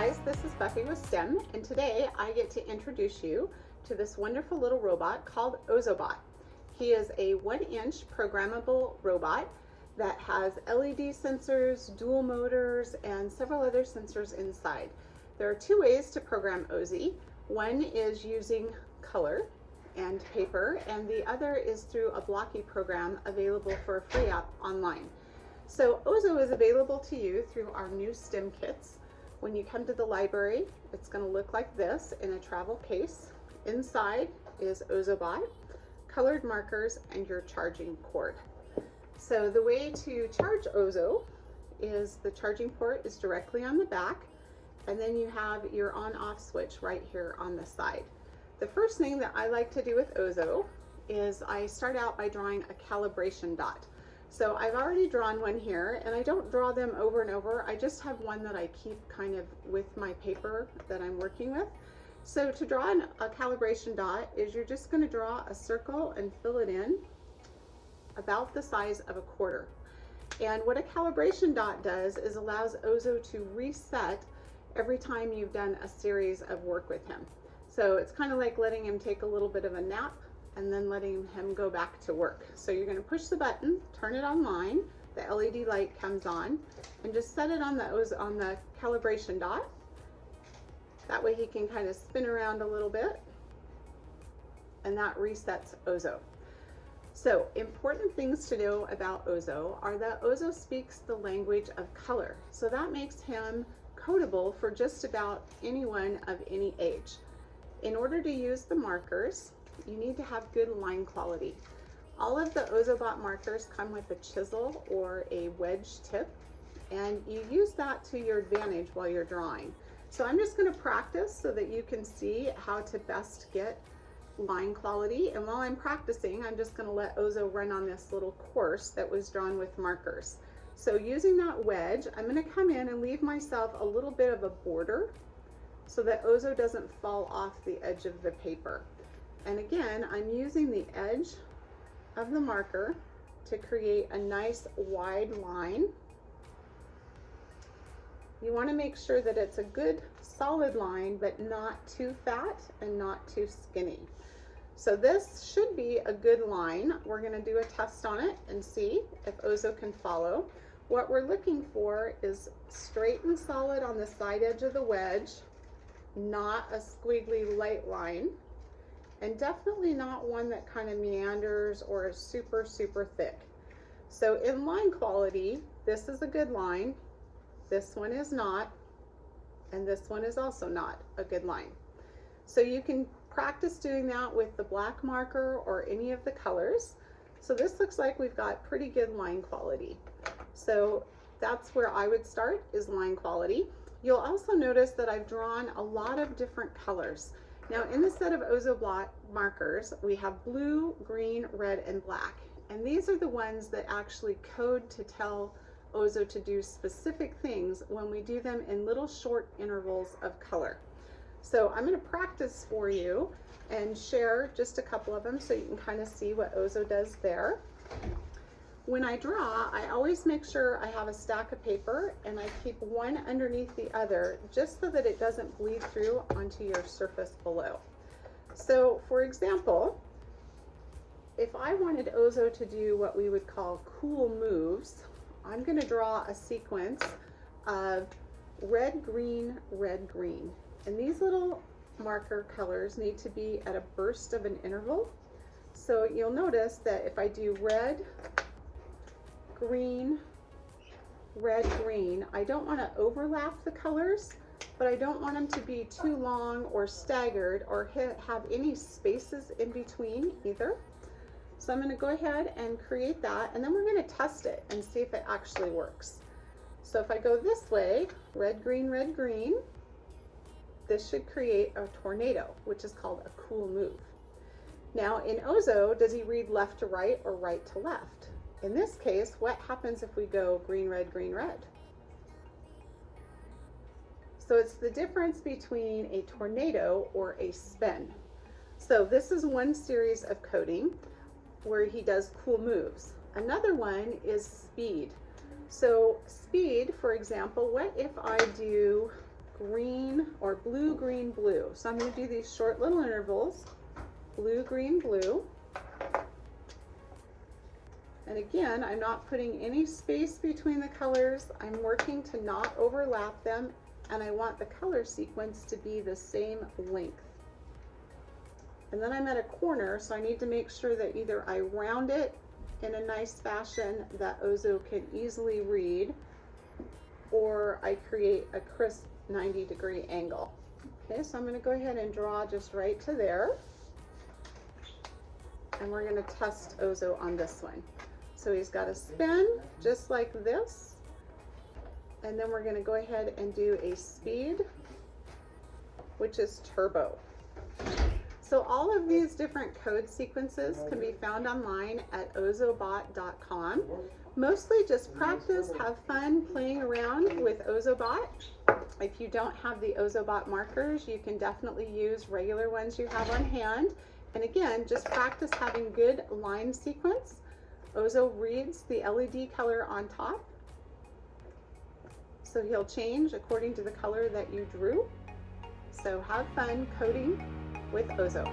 guys, this is Buffy with STEM, and today I get to introduce you to this wonderful little robot called Ozobot. He is a 1-inch programmable robot that has LED sensors, dual motors, and several other sensors inside. There are two ways to program Ozy. One is using color and paper, and the other is through a blocky program available for a free app online. So Ozo is available to you through our new STEM kits. When you come to the library, it's going to look like this in a travel case. Inside is Ozobot, colored markers, and your charging cord. So the way to charge Ozo is the charging port is directly on the back, and then you have your on-off switch right here on the side. The first thing that I like to do with Ozo is I start out by drawing a calibration dot. So I've already drawn one here, and I don't draw them over and over. I just have one that I keep kind of with my paper that I'm working with. So to draw a calibration dot is you're just going to draw a circle and fill it in about the size of a quarter. And what a calibration dot does is allows Ozo to reset every time you've done a series of work with him. So it's kind of like letting him take a little bit of a nap and then letting him go back to work. So you're going to push the button, turn it online, the LED light comes on, and just set it on the calibration dot. That way he can kind of spin around a little bit, and that resets Ozo. So important things to know about Ozo are that Ozo speaks the language of color. So that makes him codable for just about anyone of any age. In order to use the markers, you need to have good line quality. All of the Ozobot markers come with a chisel or a wedge tip, and you use that to your advantage while you're drawing. So I'm just going to practice so that you can see how to best get line quality. And while I'm practicing, I'm just going to let Ozo run on this little course that was drawn with markers. So using that wedge, I'm going to come in and leave myself a little bit of a border so that Ozo doesn't fall off the edge of the paper. And again, I'm using the edge of the marker to create a nice wide line. You want to make sure that it's a good solid line, but not too fat and not too skinny. So this should be a good line. We're going to do a test on it and see if Ozo can follow. What we're looking for is straight and solid on the side edge of the wedge, not a squiggly light line, and definitely not one that kind of meanders or is super, super thick. So in line quality, this is a good line, this one is not, and this one is also not a good line. So you can practice doing that with the black marker or any of the colors. So this looks like we've got pretty good line quality. So that's where I would start, is line quality. You'll also notice that I've drawn a lot of different colors. Now in the set of Ozobot markers, we have blue, green, red, and black. And these are the ones that actually code to tell Ozo to do specific things when we do them in little short intervals of color. So I'm going to practice for you and share just a couple of them so you can kind of see what Ozo does there. When I draw, I always make sure I have a stack of paper and I keep one underneath the other just so that it doesn't bleed through onto your surface below. So for example, if I wanted Ozo to do what we would call cool moves, I'm going to draw a sequence of red, green, red, green. And these little marker colors need to be at a burst of an interval. So you'll notice that if I do red, green, red, green, I don't want to overlap the colors, but I don't want them to be too long or staggered or have any spaces in between either. So I'm going to go ahead and create that, and then we're going to test it and see if it actually works. So if I go this way, red, green, this should create a tornado, which is called a cool move. Now in Ozo, does he read left to right or right to left? In this case, what happens if we go green, red, green, red? So it's the difference between a tornado or a spin. So this is one series of coding where he does cool moves. Another one is speed. So speed, for example, what if I do green or blue, green, blue. So I'm going to do these short little intervals, blue, green, blue. And again, I'm not putting any space between the colors. I'm working to not overlap them, and I want the color sequence to be the same length. And then I'm at a corner, so I need to make sure that either I round it in a nice fashion that Ozo can easily read, or I create a crisp 90-degree angle. Okay, so I'm going to go ahead and draw just right to there. And we're going to test Ozo on this one. So he's got a spin just like this. And then we're going to go ahead and do a speed, which is turbo. So all of these different code sequences can be found online at ozobot.com. Mostly just practice, have fun playing around with Ozobot. If you don't have the Ozobot markers, you can definitely use regular ones you have on hand. And again, just practice having good line sequence. Ozo reads the LED color on top, so he'll change according to the color that you drew. So have fun coding with Ozo.